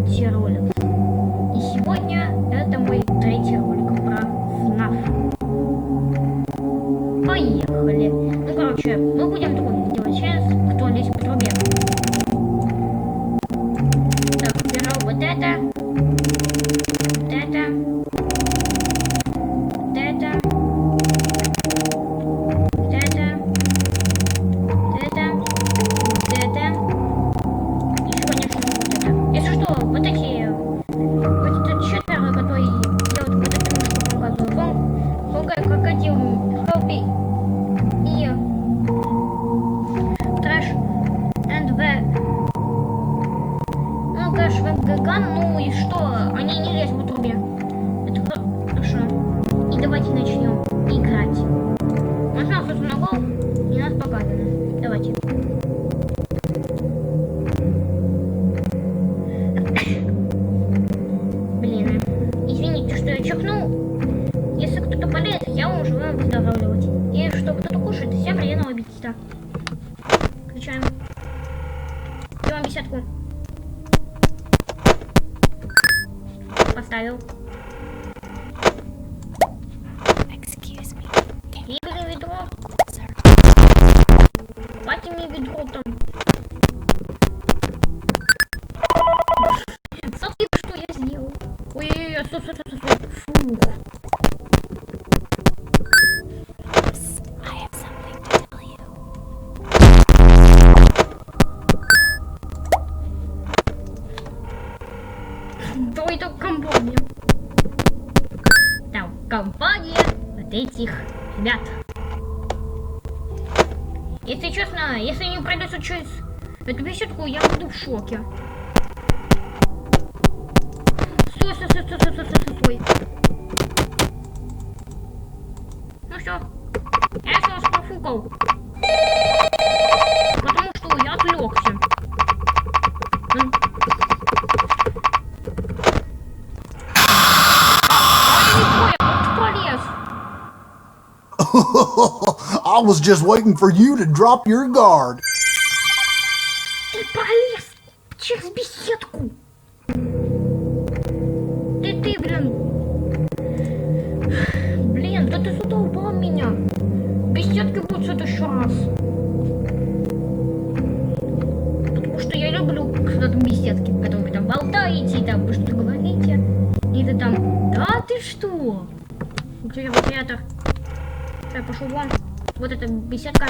мультиролик. И сегодня это мой третий ролик про ФНАФ. Поехали. Ну, короче, мы будем такой делать сейчас, кто лезет по трубе. Так, беру вот это. Вот это. Вот это. Вот это. Вот это. Вот это. И, конечно же, вот это. Если что, вот эти... Вот это четверо, которые делают вот это немножко показываю. Паука, крокодил, Хелпи и Трэш and the... Ну, Кэш Веган, ну и что? Они не лезут в трубе. Это хорошо. И давайте начнем играть. Нажал сразу на гол, и нас показано. Давайте. Блин, извините, что я чихнул. Если кто-то болеет, я вам желаю выздоравливать. И что кто-то кушает, всем приятного аппетита. Включаем. Делаем беседку. Поставил. Игорь, ведро. Хватит мне ведро там. Смотри, что я сделал. Ой-ой-ой, стой. Фух. Да это компания. Там компания вот этих ребят. Если честно, если не пройдется через эту беседку, я буду в шоке. Стой. Ну все, я вас профукал. Потому что я отвлекся. I was just waiting for you to drop your guard. Ты полез через беседку. Ты, блин. Блин, да ты задолбал меня. Беседки будут в следующий раз. Потому что я люблю, когда там беседки, когда вы там болтаете, и там вы что-то говорите. И ты там, да ты что? Где вот это? Я пошел вон. Вот эта беседка.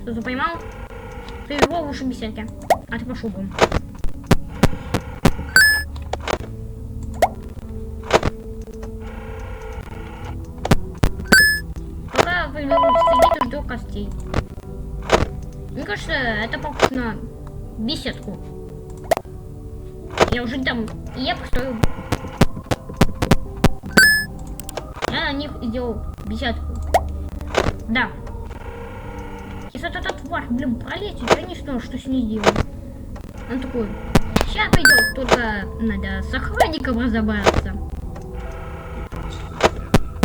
Что-то поймал? Ты его в уши беседки. А ты пошел вон. Пока вы сидите, жду костей. Мне кажется, это похоже на беседку. Я уже там, и я построил. Я на них сделал беседку. Да. Если вот этот тварь, блин, пролетит, я не знаю, что с ней делать. Он такой, сейчас пойдет, только надо с охранником разобраться.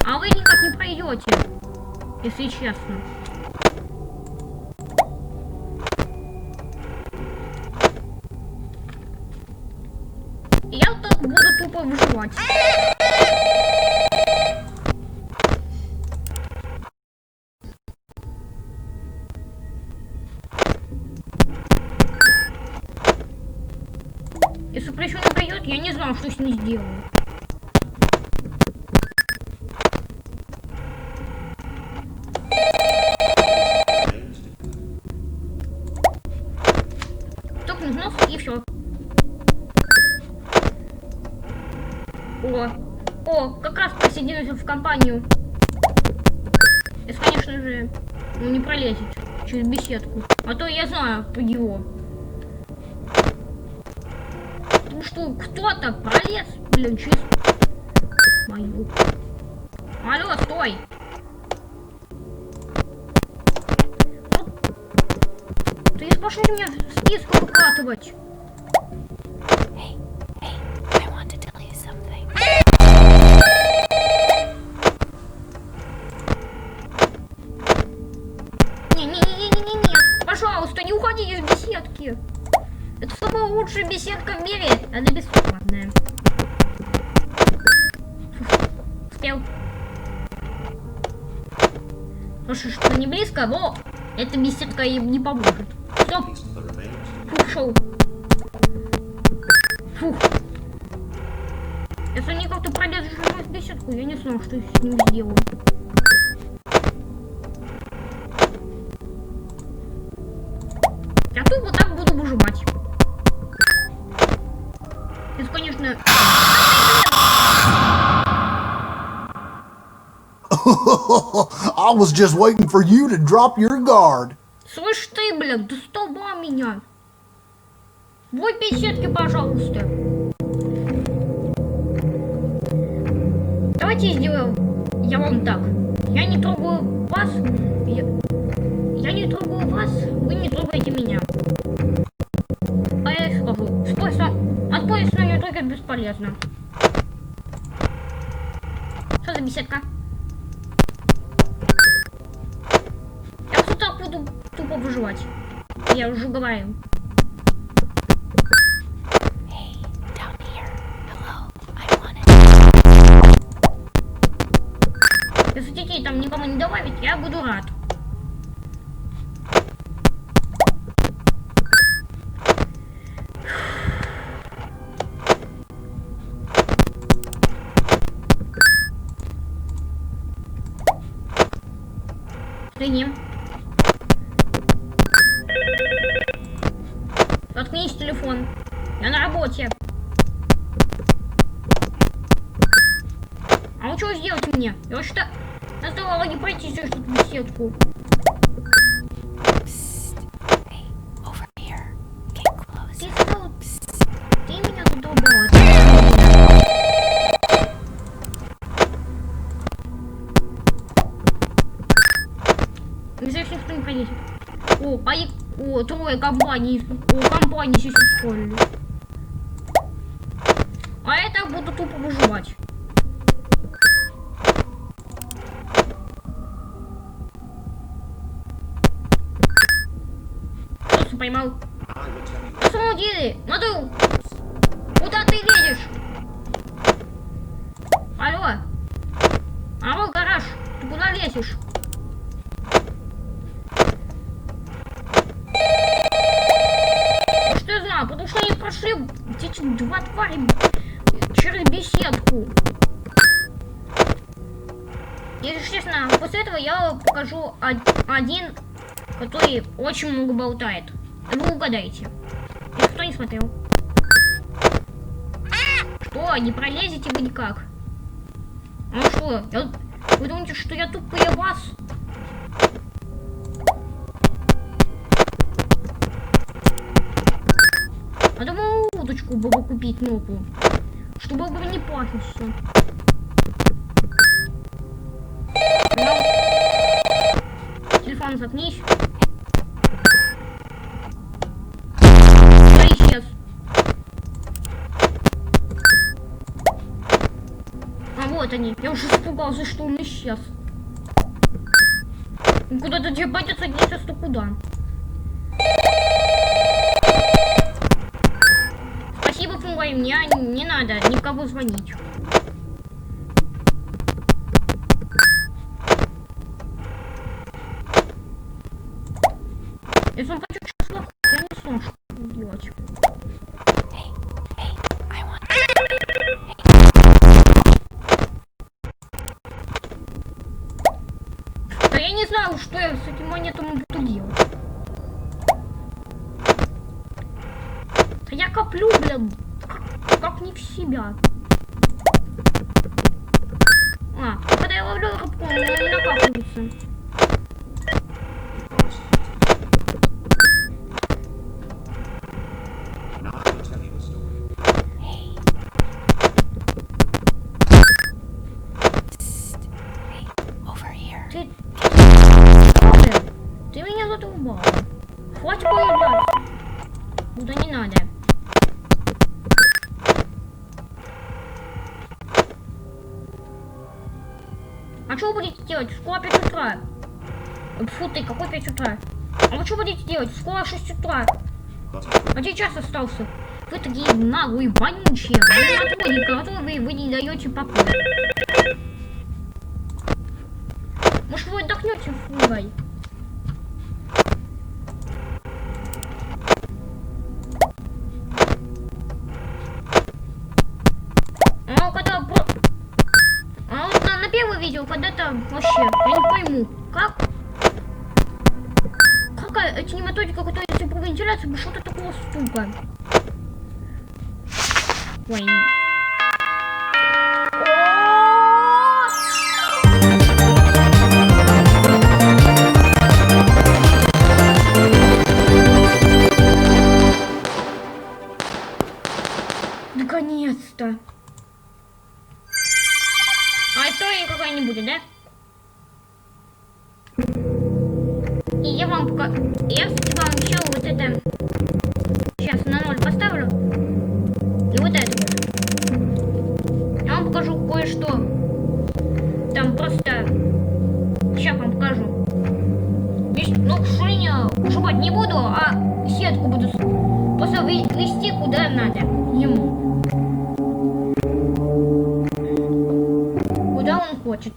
А вы никак не пройдете, если честно. Я вот так буду тупо выживать. Если плечо не пройдет, я не знаю, что с ней сделаю. Только нос и все. О, как раз присоединился в компанию. Если, конечно же, он не пролезет через беседку. А то я знаю по его. Ну что, кто-то пролез, блин, через мою. Алло, стой! Ну, ты пошел меня в списку выкатывать. Не, пожалуйста, не уходи из беседки. Это самая лучшая беседка в мире. Она бесплатная. Успел. Слушай, что не близко, но эта беседка им не поможет. Стоп. Фух, шел. Фух. Если они как-то пролезут в беседку, я не знаю, что я с ним сделаю. Я тупо так буду выжимать. Это, конечно... I was just waiting for you to drop your guard. Слышь ты, блядь, достолба меня. Бой беседки, пожалуйста. Давайте сделаем. Я вам так. Я не трогаю вас. Я не трогаю вас. Вы не трогаете меня. А я скажу. От пояса не трогать бесполезно. Что за беседка? Я все так буду тупо выживать. Я уже говорил. Если детей там никому не добавить, я буду рад. Следим. Заткнись, телефон. Я на работе. А вы что сделаете мне? Я вообще-то наставала не пройти через эту беседку. Ты сказал, ты меня задолбала. Здесь никто не пролезет. О, трое компаний. Компании сейчас ускорили. А это буду тупо выживать. Просто поймал. На самом деле, надо... Куда ты лезешь? Алло. Алло, гараж. Ты куда лезешь? Что я знаю? Потому что они прошли эти два твари через беседку. Если честно, после этого я покажу один, который очень много болтает. Вы угадаете. Если кто не смотрел. Что, не пролезете вы никак? Ну что, вы думаете, что я тупая вас? Надо бы удочку было купить новую, чтобы бы не пахился. Телефон заткнись. Да исчез. А вот они. Я уже испугался, что он исчез. Куда-то дебатиться не сейчас, то куда? Спасибо, Фунгай, мне не надо никому звонить. Если он хочет сейчас лохать, я не знаю, что делать. Да я не знаю, что я с этим монетом буду делать. Да я коплю, блин, как не в себя. Когда я ловлю рыбку, он не накапливается. Ты меня задолбал. Хватит появляться. Куда не надо. А что вы будете делать? Скоро 5 утра. Фу ты, какой 5 утра? А вы что будете делать? Скоро 6 утра. А сейчас остался. Вы такие наглые, вонючие, отводите, которые вы не даете покоя. Может, вы отдохнете, фугай? А когда а вот на первое видео, когда-то вообще, я не пойму, как эти нематодики, которые при вентиляции, что-то такого стука. Ой. Наконец-то. А история никакая не будет, да? И я вам покажу. Я, кстати, вам еще вот это сейчас на 0 поставлю. И вот это вот. Я вам покажу кое-что. Там просто... Сейчас вам покажу. Ну, шуриня шубать не буду, а сетку буду просто вести куда надо ему. Куда он хочет.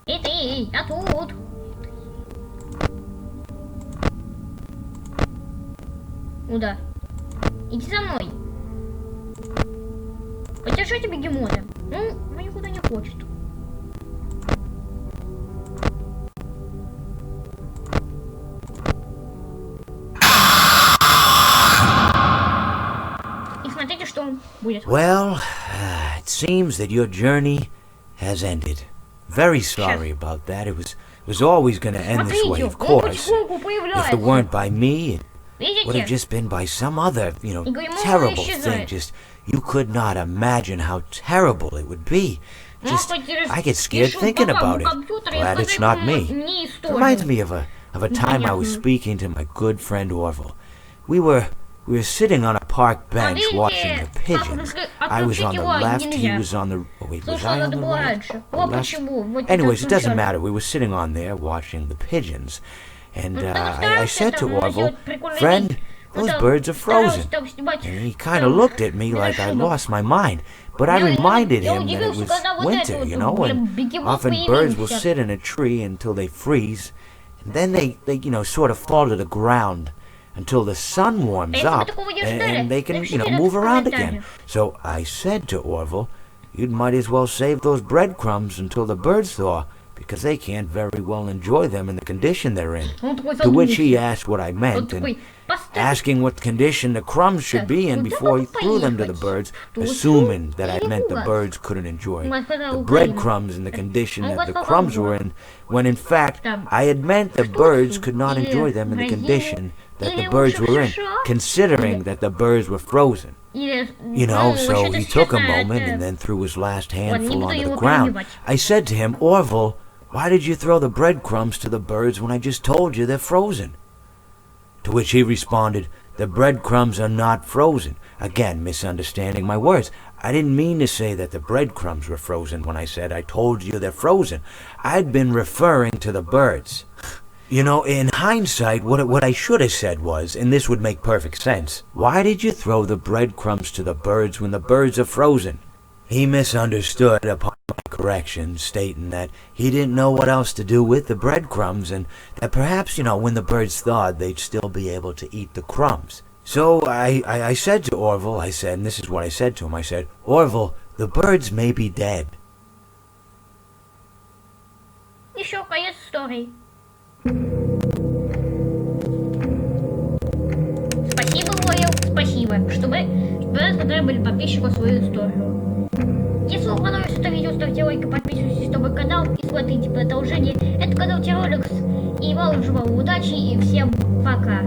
Эй, я тут. Куда? Иди за мной. Подержите бегемота. Ну, он никуда не хочет. И смотрите, что будет. Well, it seems that your journey has ended. Very sorry about that. It was always going to end this way, of course. If it weren't by me, it would have just been by some other, terrible thing. Just, you could not imagine how terrible it would be. Just, I get scared thinking about it. Glad it's not me. It reminds me of a time I was speaking to my good friend Orville. We were sitting on a park bench watching the pigeons. I was on the left, he was on the... Oh, wait, was I on the right? Anyways, it doesn't matter. We were sitting on there watching the pigeons. And I said to Orville, "Friend, those birds are frozen." And he kind of looked at me like I lost my mind. But I reminded him that it was winter, and often birds will sit in a tree until they freeze. And then they sort of fall to the ground until the sun warms up and they can, move around again. So I said to Orville, "You might as well save those breadcrumbs until the birds thaw, because they can't very well enjoy them in the condition they're in." To which he asked what I meant, and asking what condition the crumbs should be in before he threw them to the birds, assuming that I meant the birds couldn't enjoy the breadcrumbs in the condition that the crumbs were in, when in fact I had meant the birds could not enjoy them in the condition that the birds were in, considering that the birds were frozen. So he took a moment and then threw his last handful onto the ground. I said to him, "Orville, why did you throw the breadcrumbs to the birds when I just told you they're frozen?" To which he responded, "The breadcrumbs are not frozen." Again, misunderstanding my words. I didn't mean to say that the breadcrumbs were frozen when I said I told you they're frozen. I'd been referring to the birds. In hindsight, what I should have said was, and this would make perfect sense, "Why did you throw the breadcrumbs to the birds when the birds are frozen?" He misunderstood upon my correction, stating that he didn't know what else to do with the breadcrumbs, and that perhaps, when the birds thawed, they'd still be able to eat the crumbs. So I said to Orville, and this is what I said to him, I said, "Orville, the birds may be dead." Еще конец истории. Спасибо, Лоял, спасибо, что вы рассказали были подписчику свою историю. Если вам понравилось это видео, ставьте лайк и подписывайтесь на мой канал и смотрите продолжение. Это канал Террорикс. И вам желаю удачи и всем пока.